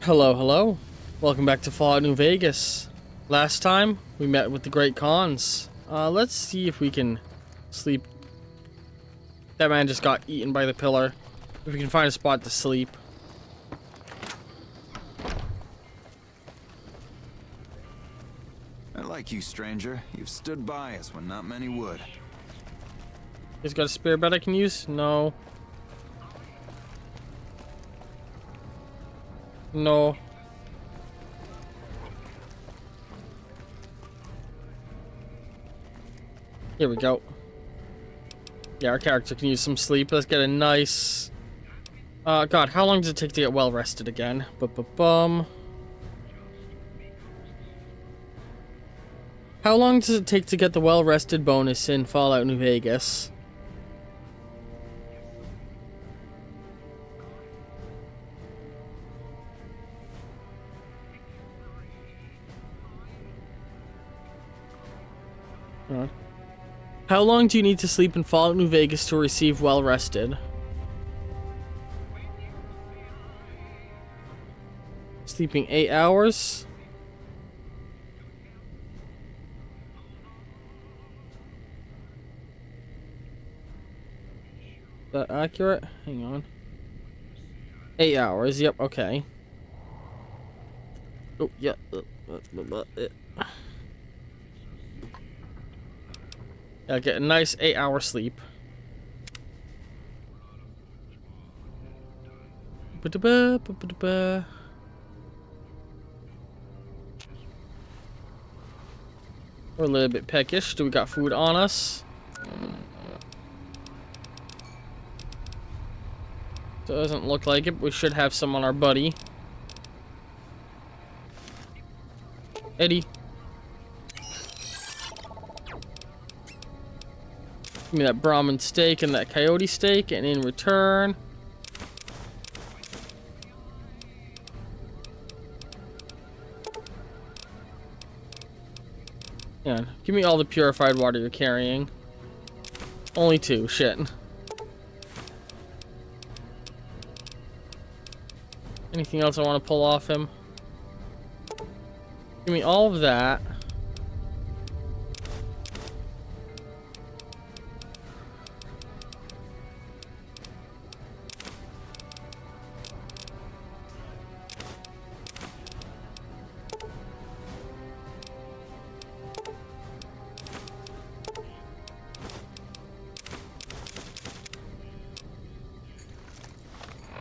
Hello, hello. Welcome back to Fallout New Vegas. Last time, we met with the Great Khans. Let's see if we can sleep. That man just got eaten by the pillar. If we can find a spot to sleep. I like you, stranger. You've stood by us when not many would. He's got a spare bed I can use? No. No. Here we go. Yeah, our character can use some sleep. Let's get a nice... God, how long does it take to get well rested again? Bum. How long does it take to get the well rested bonus in Fallout New Vegas? How long do you need to sleep in Fallout New Vegas to receive well rested? Sleeping 8 hours? Is that accurate? Hang on. 8 hours, yep, okay. Oh, yeah. Yeah, get a nice 8-hour sleep. We're a little bit peckish. Do we got food on us? Doesn't look like it, but we should have some on our buddy. Eddie. Give me that Brahmin steak and that coyote steak, and in return... Yeah, give me all the purified water you're carrying. Only 2, shit. Anything else I want to pull off him? Give me all of that.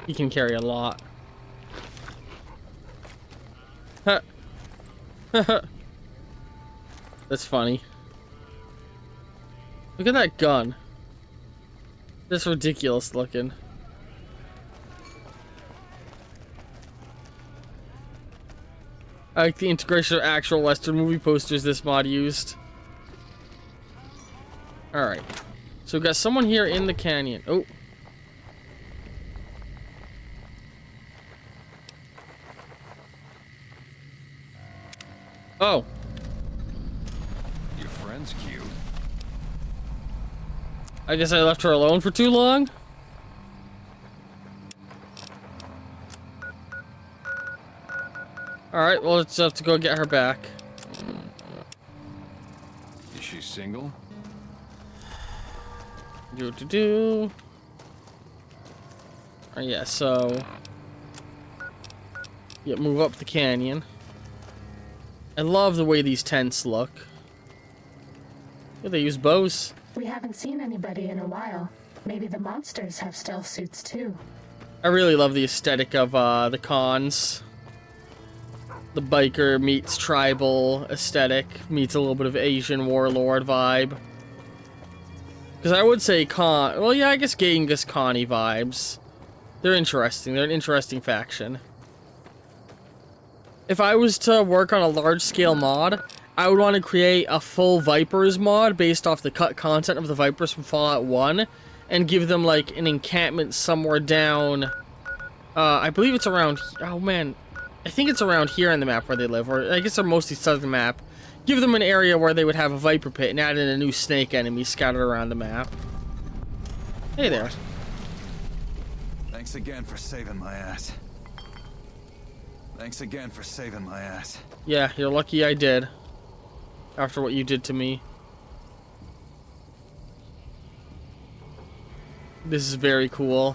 He can carry a lot. That's funny. Look at that gun. That's ridiculous looking. I like the integration of actual Western movie posters this mod used. Alright. So we've got someone here in the canyon. Oh. Oh. Your friend's cute. I guess I left her alone for too long? Alright, well, let's have to go get her back. Is she single? Do. Oh, yeah, so... Yeah, move up the canyon. I love the way these tents look. Yeah, they use bows. We haven't seen anybody in a while. Maybe the monsters have stealth suits too. I really love the aesthetic of the cons. The biker meets tribal aesthetic, meets a little bit of Asian warlord vibe. Because I would say well, yeah, I guess Genghis Khan-y vibes. They're interesting. They're an interesting faction. If I was to work on a large-scale mod, I would want to create a full Vipers mod based off the cut content of the Vipers from Fallout 1, and give them, like, an encampment somewhere down... I believe it's around... Oh, man. I think it's around here on the map where they live, or I guess they're mostly southern map. Give them an area where they would have a Viper pit and add in a new snake enemy scattered around the map. Hey there. Thanks again for saving my ass. Thanks again for saving my ass. Yeah, you're lucky I did. After what you did to me. This is very cool.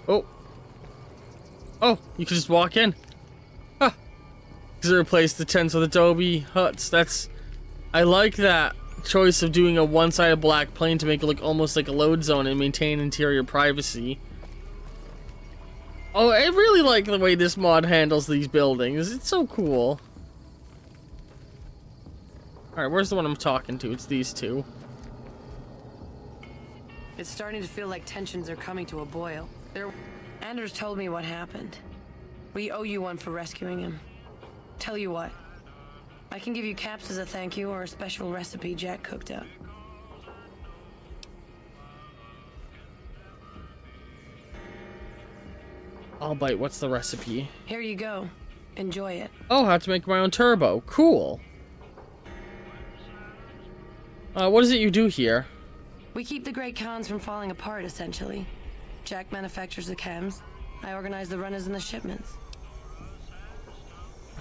Oh. Oh, you can just walk in. Huh. Because they replaced the tents with adobe huts. I like that choice of doing a one-sided black plane to make it look almost like a load zone and maintain interior privacy. Oh, I really like the way this mod handles these buildings. It's so cool. Alright, where's the one I'm talking to? It's these two. It's starting to feel like tensions are coming to a boil. Anders told me what happened. We owe you one for rescuing him. Tell you what. I can give you caps as a thank you or a special recipe Jack cooked up. I'll bite. What's the recipe? Here you go. Enjoy it. Oh, I have to make my own turbo. Cool. What is it you do here? We keep the Great Khans from falling apart, essentially. Jack manufactures the chems. I organize the runners and the shipments.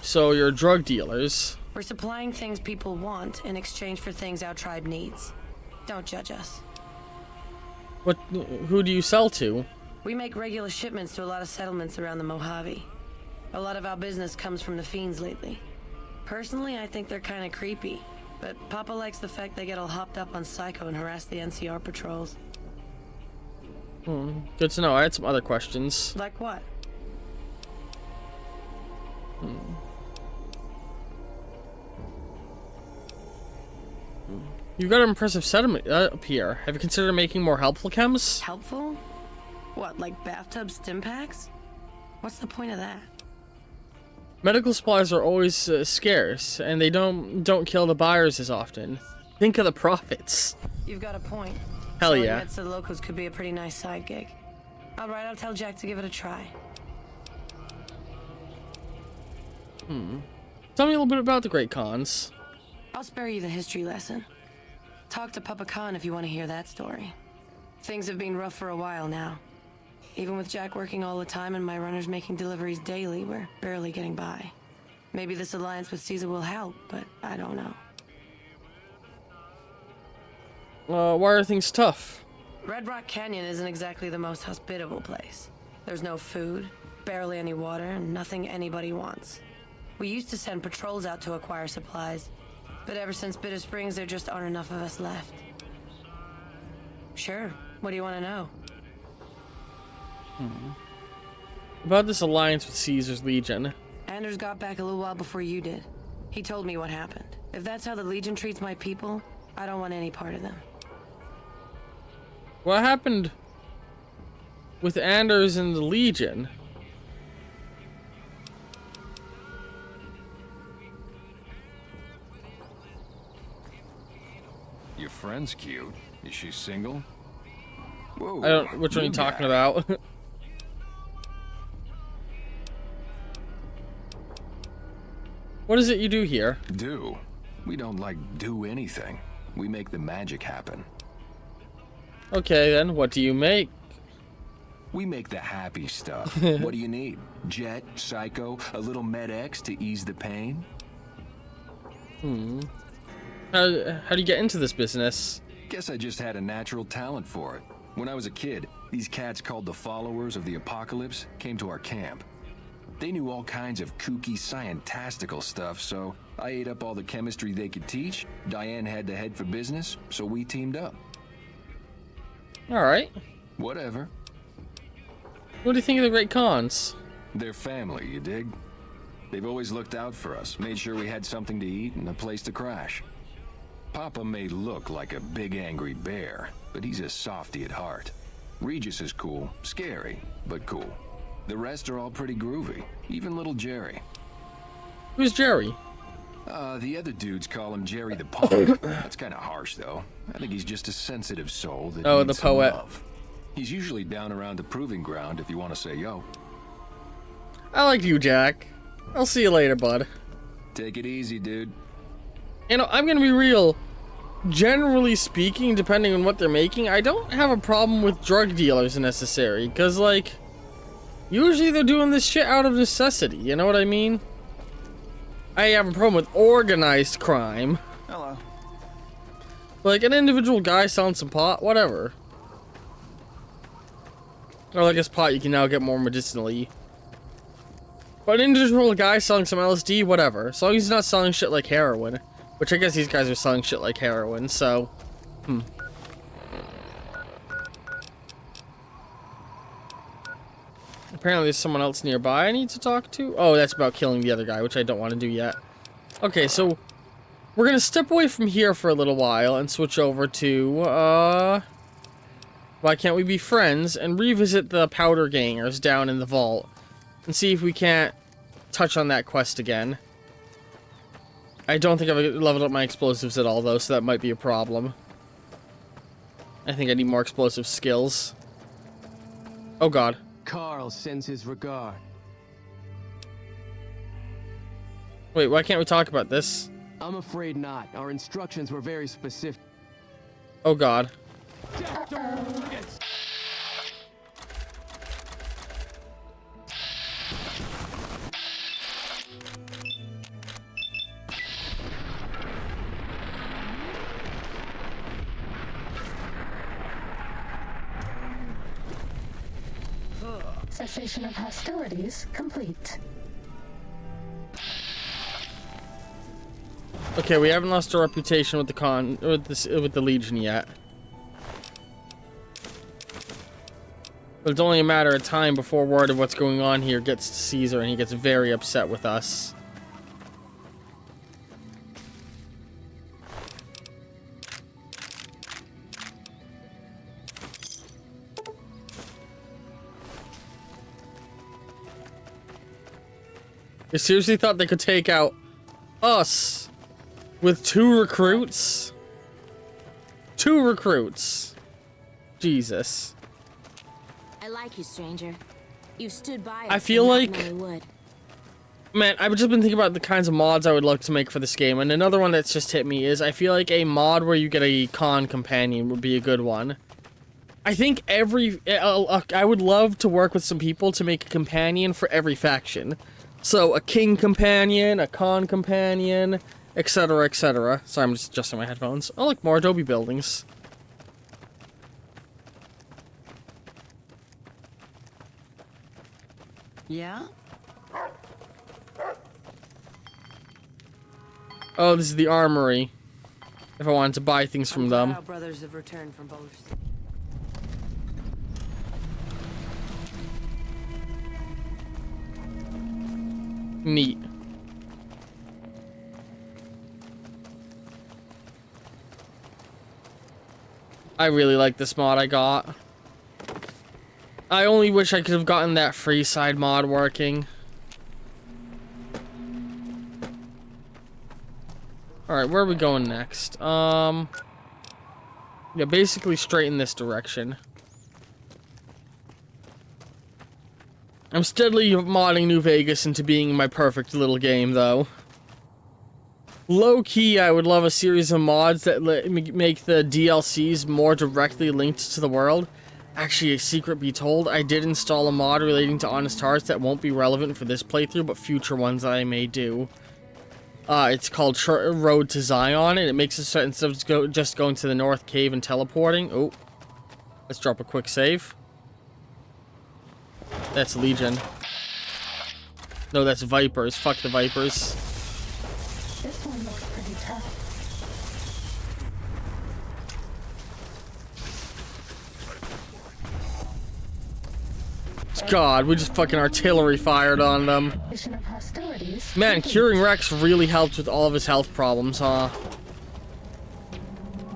So you're drug dealers. We're supplying things people want in exchange for things our tribe needs. Don't judge us. Who do you sell to? We make regular shipments to a lot of settlements around the Mojave. A lot of our business comes from the fiends lately. Personally, I think they're kind of creepy, but Papa likes the fact they get all hopped up on Psycho and harass the NCR patrols. Good to know. I had some other questions. Like what? You've got an impressive settlement up here. Have you considered making more helpful chems? Helpful? What, like bathtub stim packs? What's the point of that? Medical supplies are always scarce, and they don't kill the buyers as often. Think of the profits. You've got a point. Hell Selling yeah. meds to the locals could be a pretty nice side gig. Alright, I'll tell Jack to give it a try. Tell me a little bit about the Great Khans. I'll spare you the history lesson. Talk to Papa Khan if you want to hear that story. Things have been rough for a while now. Even with Jack working all the time and my runners making deliveries daily, we're barely getting by. Maybe this alliance with Caesar will help, but I don't know. Why are things tough? Red Rock Canyon isn't exactly the most hospitable place. There's no food, barely any water, and nothing anybody wants. We used to send patrols out to acquire supplies, but ever since Bitter Springs, there just aren't enough of us left. Sure, what do you want to know? About this alliance with Caesar's Legion. Anders got back a little while before you did. He told me what happened. If that's how the Legion treats my people, I don't want any part of them. What happened with Anders and the Legion? Your friend's cute. Is she single? Whoa. I don't. Which one are you talking about? What is it you do here? Do? We don't do anything. We make the magic happen. Okay then, what do you make? We make the happy stuff. What do you need? Jet, Psycho, a little Med-X to ease the pain? How do you get into this business? Guess I just had a natural talent for it. When I was a kid, these cats called the Followers of the Apocalypse came to our camp. They knew all kinds of kooky, scientistical stuff, so I ate up all the chemistry they could teach. Diane had to head for business, so we teamed up. Alright. Whatever. What do you think of the Great Khans? They're family, you dig? They've always looked out for us, made sure we had something to eat and a place to crash. Papa may look like a big angry bear, but he's a softy at heart. Regis is cool, scary, but cool. The rest are all pretty groovy, even little Jerry. Who's Jerry? The other dudes call him Jerry the Punk. That's kind of harsh, though. I think he's just a sensitive soul that Oh, needs the some poet. love. He's usually down around the proving ground if you want to say yo. I like you, Jack. I'll see you later, bud. Take it easy, dude. You know, I'm gonna be real. generally speaking, depending on what they're making, I don't have a problem with drug dealers necessary, because, like, usually they're doing this shit out of necessity, you know what I mean? I have a problem with organized crime. Hello. Like, an individual guy selling some pot, whatever. Or, I guess pot you can now get more medicinally. But an individual guy selling some LSD, whatever. As long as he's not selling shit like heroin. Which I guess these guys are selling shit like heroin, so... Apparently there's someone else nearby I need to talk to. Oh, that's about killing the other guy, which I don't want to do yet. Okay, so... We're gonna step away from here for a little while and switch over to, Why Can't We Be Friends? And revisit the powder gangers down in the vault. And see if we can't touch on that quest again. I don't think I've leveled up my explosives at all, though, so that might be a problem. I think I need more explosive skills. Oh, God. Carl sends his regard. Wait, why can't we talk about this? I'm afraid not. Our instructions were very specific. Oh, God. Cessation of hostilities complete. Okay, we haven't lost our reputation with the Legion yet. But it's only a matter of time before word of what's going on here gets to Caesar, and he gets very upset with us. They seriously thought they could take out us with 2 recruits? 2 recruits. Jesus. I like you, stranger. You stood by us. I feel when not like... many would. Man, I've just been thinking about the kinds of mods I would like to make for this game, and another one that's just hit me is I feel like a mod where you get a con companion would be a good one. I think I would love to work with some people to make a companion for every faction. So, a king companion, a con companion, etc., etc. Sorry, I'm just adjusting my headphones. Oh, look, more adobe buildings. Yeah? Oh, this is the armory. If I wanted to buy things from them. Our brothers have returned from both. Neat. I really like this mod I got. I only wish I could have gotten that free side mod working. Alright, where are we going next? Yeah, basically straight in this direction. I'm steadily modding New Vegas into being my perfect little game, though. Low-key, I would love a series of mods that make the DLCs more directly linked to the world. Actually, a secret be told, I did install a mod relating to Honest Hearts that won't be relevant for this playthrough, but future ones that I may do. It's called Road to Zion, and it makes it so instead of just going to the North Cave and teleporting. Oh, let's drop a quick save. That's Legion. No, that's Vipers. Fuck the Vipers. This one looks pretty tough. God, we just fucking artillery fired on them. Cessation of hostilities Man, complete. curing Rex really helped with all of his health problems, huh?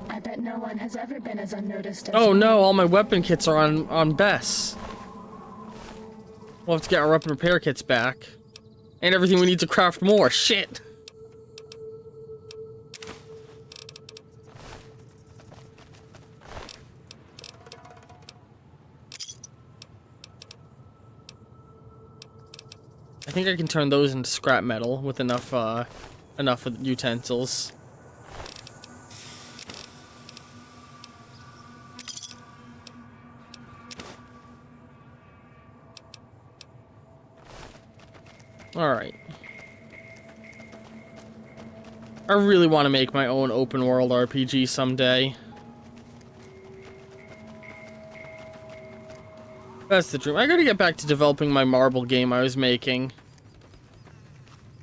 I bet no one has ever been as unnoticed as Oh you. no, all my weapon kits are on Bess. We'll have to get our weapon repair kits back. And everything we need to craft more. Shit! I think I can turn those into scrap metal with enough utensils. Alright. I really want to make my own open world RPG someday. That's the dream. I gotta get back to developing my marble game I was making.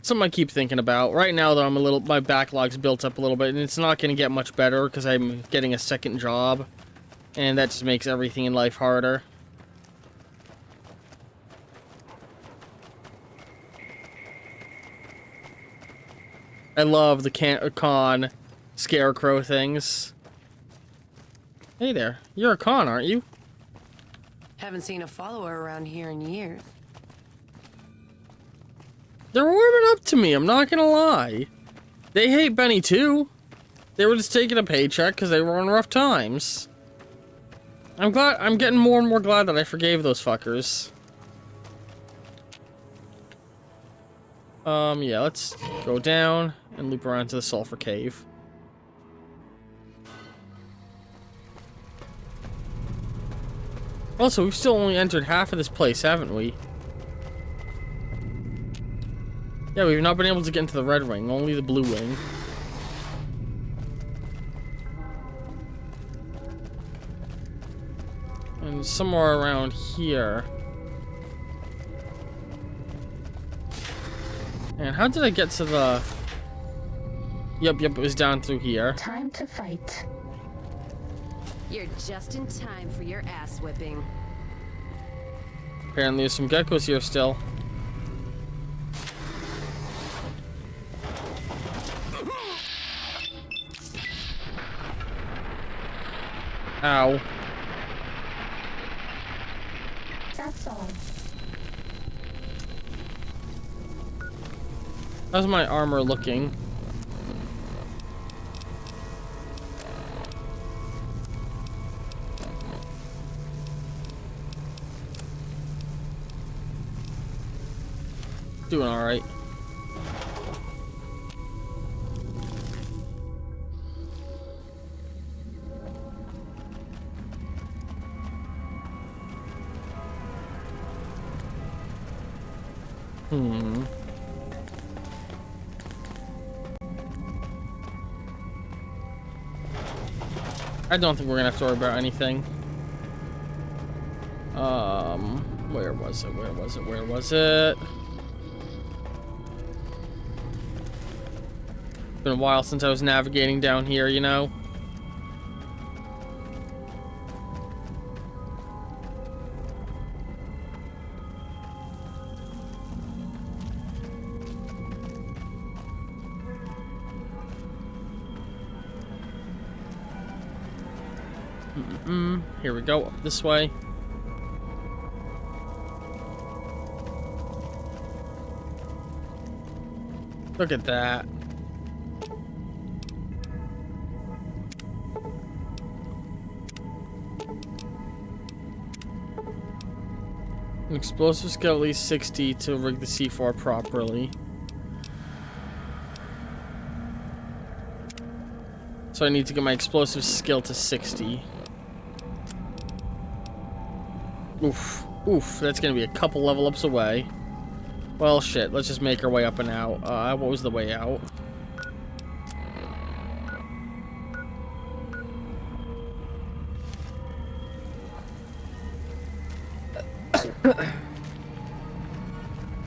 Something I keep thinking about. Right now, though, my backlog's built up a little bit, and it's not gonna get much better because I'm getting a second job. And that just makes everything in life harder. I love the con scarecrow things. Hey there. You're a con, aren't you? Haven't seen a follower around here in years. They're warming up to me, I'm not gonna lie. They hate Benny too. They were just taking a paycheck because they were on rough times. I'm getting more and more glad that I forgave those fuckers. Yeah, let's go down and loop around to the sulfur cave. Also, we've still only entered half of this place, haven't we? Yeah, we've not been able to get into the red ring, only the blue wing. And somewhere around here. And how did I get to the... Yep, it was down through here. Time to fight. You're just in time for your ass whipping. Apparently there's some geckos here still. Ow. That's all. How's my armor looking? Doing alright. I don't think we're gonna have to worry about anything. Where was it? Where was it? Where was it? Been a while since I was navigating down here, you know? Here we go, up this way. Look at that. An explosive skill at least 60 to rig the C4 properly. So I need to get my explosive skill to 60. Oof. Oof, that's gonna be a couple level ups away. Well, shit, let's just make our way up and out. What was the way out?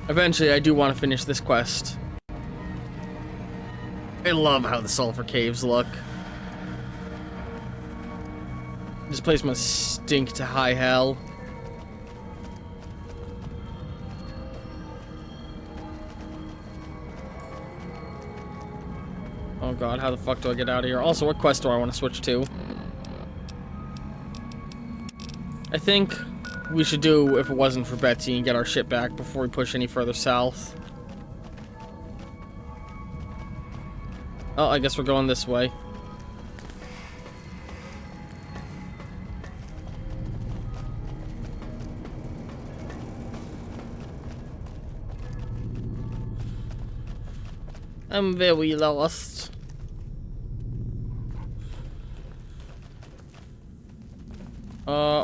Eventually, I do want to finish this quest. I love how the sulfur caves look. This place must stink to high hell. Oh god, how the fuck do I get out of here? Also, what quest do I want to switch to? I think we should do If It Wasn't for Betsy and get our shit back before we push any further south. Oh, I guess we're going this way. I'm very lost.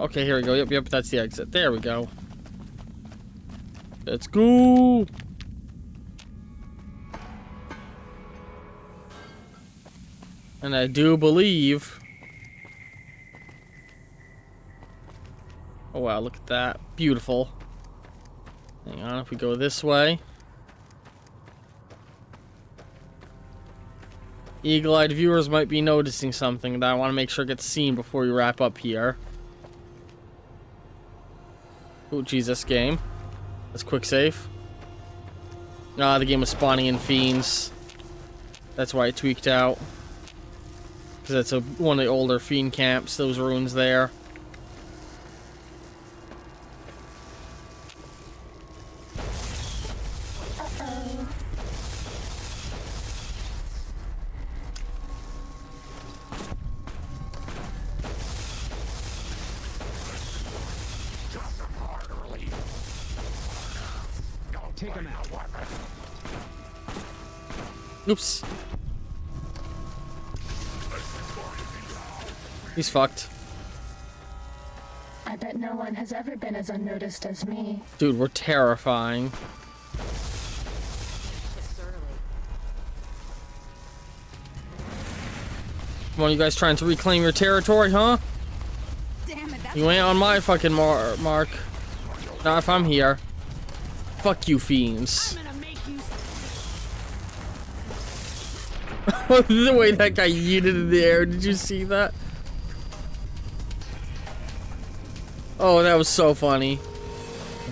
Okay, here we go. Yep, that's the exit. There we go. Let's go. And I do believe... Oh wow, look at that. Beautiful. Hang on, if we go this way. Eagle-eyed viewers might be noticing something that I want to make sure gets seen before we wrap up here. Oh, Jesus, game. Let's quick save. Ah, the game was spawning in fiends. That's why it tweaked out. Because that's one of the older fiend camps, those ruins there. Take him out. Oops. He's fucked. I bet no one has ever been as unnoticed as me. Dude, we're terrifying. Come on, you guys trying to reclaim your territory, huh? Damn it, that's You ain't on my fucking mark. Not if I'm here. Fuck you, fiends. gonna make you. The way that guy yeeted in the air, did you see that? Oh, that was so funny.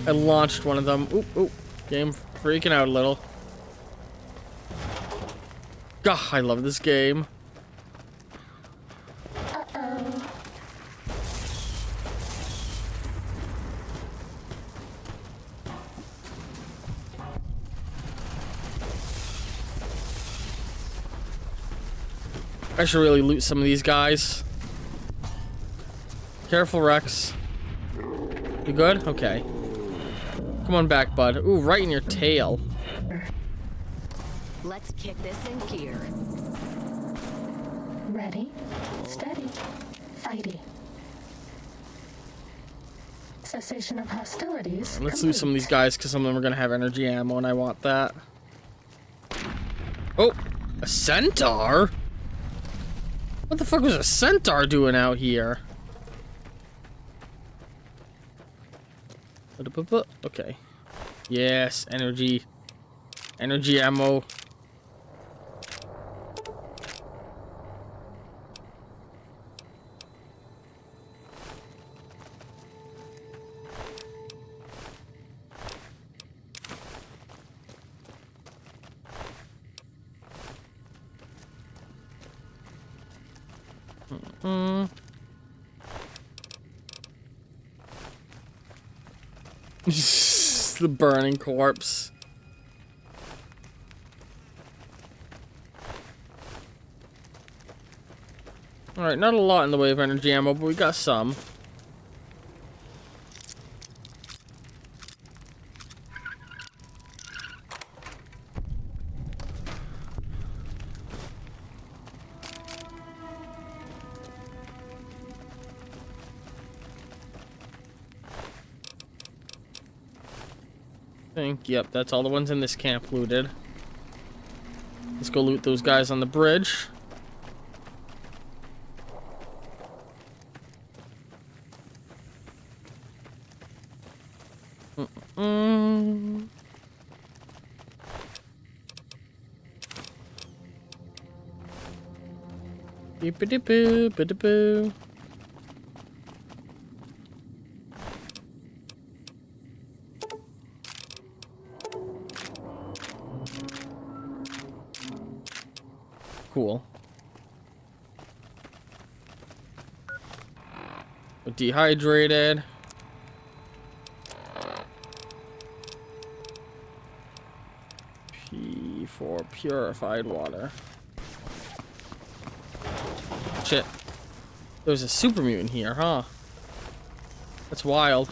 I launched one of them. Oop, oop. Game freaking out a little. God, I love this game. I should really loot some of these guys. Careful, Rex. You good? Okay. Come on back, bud. Ooh, right in your tail. Let's kick this in gear. Ready, steady, fighty. Cessation of hostilities. Let's loot some of these guys because some of them are going to have energy ammo and I want that. Oh, a centaur? What the fuck was a centaur doing out here? Okay. Yes, energy. Energy ammo. The burning corpse. Alright, not a lot in the way of energy ammo, but we got some. Yep, that's all the ones in this camp looted. Let's go loot those guys on the bridge. Beep-a-dee-boo, ba-da-boo. Cool. We're dehydrated. P for purified water. Shit. There's a super mutant here, huh? That's wild.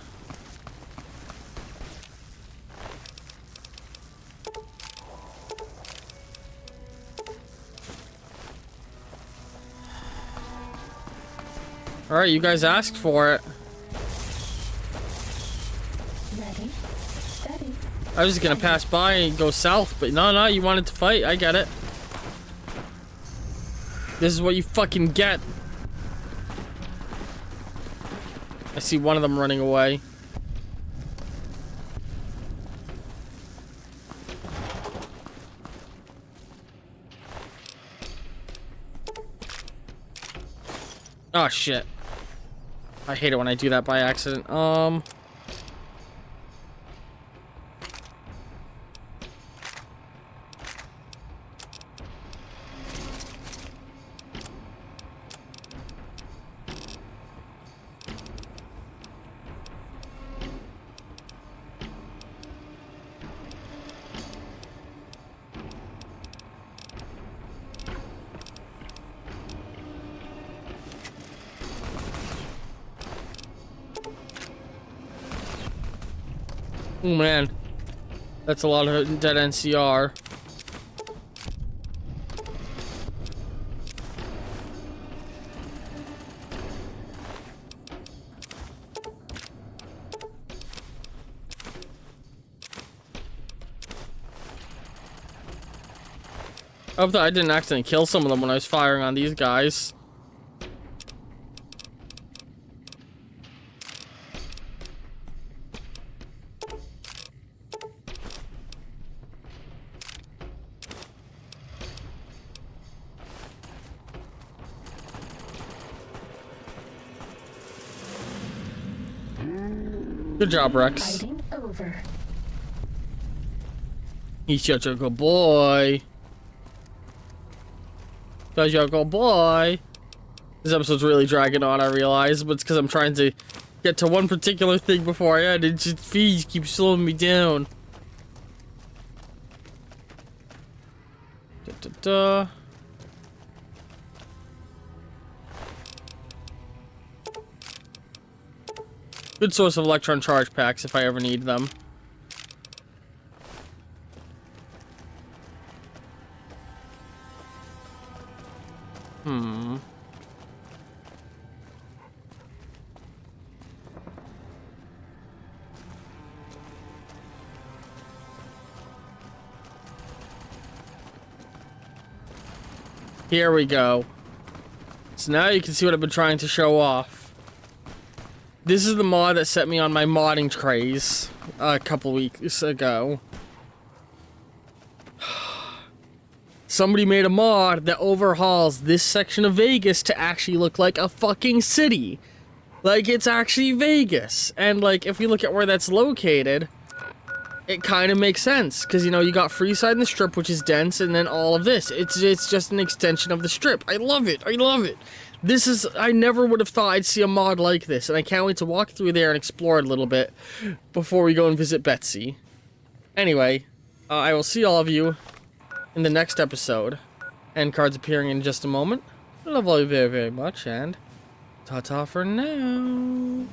Alright, you guys asked for it. Ready, steady. I was just gonna pass by and go south, but no, you wanted to fight. I get it. This is what you fucking get. I see one of them running away. Oh shit. I hate it when I do that by accident. Oh man, that's a lot of dead NCR. I hope that I didn't accidentally kill some of them when I was firing on these guys. Good job, Rex. Fighting over. He's such a good boy. Such a good boy. This episode's really dragging on, I realize, but it's because I'm trying to get to one particular thing before I end. It just fees keeps slowing me down. Da-da-da. Good source of electron charge packs if I ever need them. Here we go. So now you can see what I've been trying to show off. This is the mod that set me on my modding craze a couple weeks ago. Somebody made a mod that overhauls this section of Vegas to actually look like a fucking city. Like, it's actually Vegas. And, like, if we look at where that's located, it kind of makes sense. Because, you know, you got Freeside and the Strip, which is dense, and then all of this. It's just an extension of the Strip. I love it. I love it. This is... I never would have thought I'd see a mod like this. And I can't wait to walk through there and explore it a little bit before we go and visit Betsy. Anyway, I will see all of you in the next episode. End cards appearing in just a moment. I love all of you very, very much, and ta-ta for now.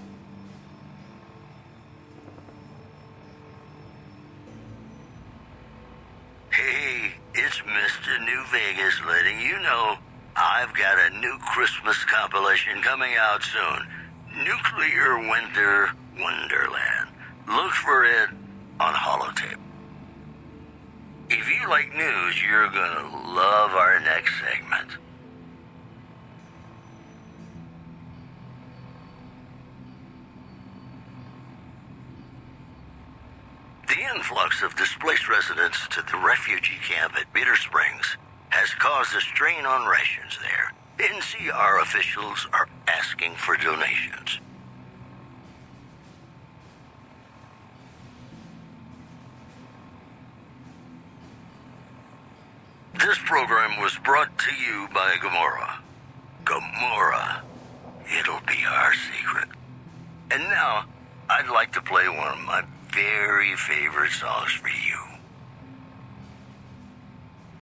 Hey, it's Mr. New Vegas letting you know I've got a new Christmas compilation coming out soon. Nuclear Winter Wonderland. Look for it on holotape. If you like news, you're gonna love our next segment. The influx of displaced residents to the refugee camp at Bitter Springs has caused a strain on rations there. NCR officials are asking for donations. This program was brought to you by Gamora. Gamora. It'll be our secret. And now, I'd like to play one of my very favorite songs for you.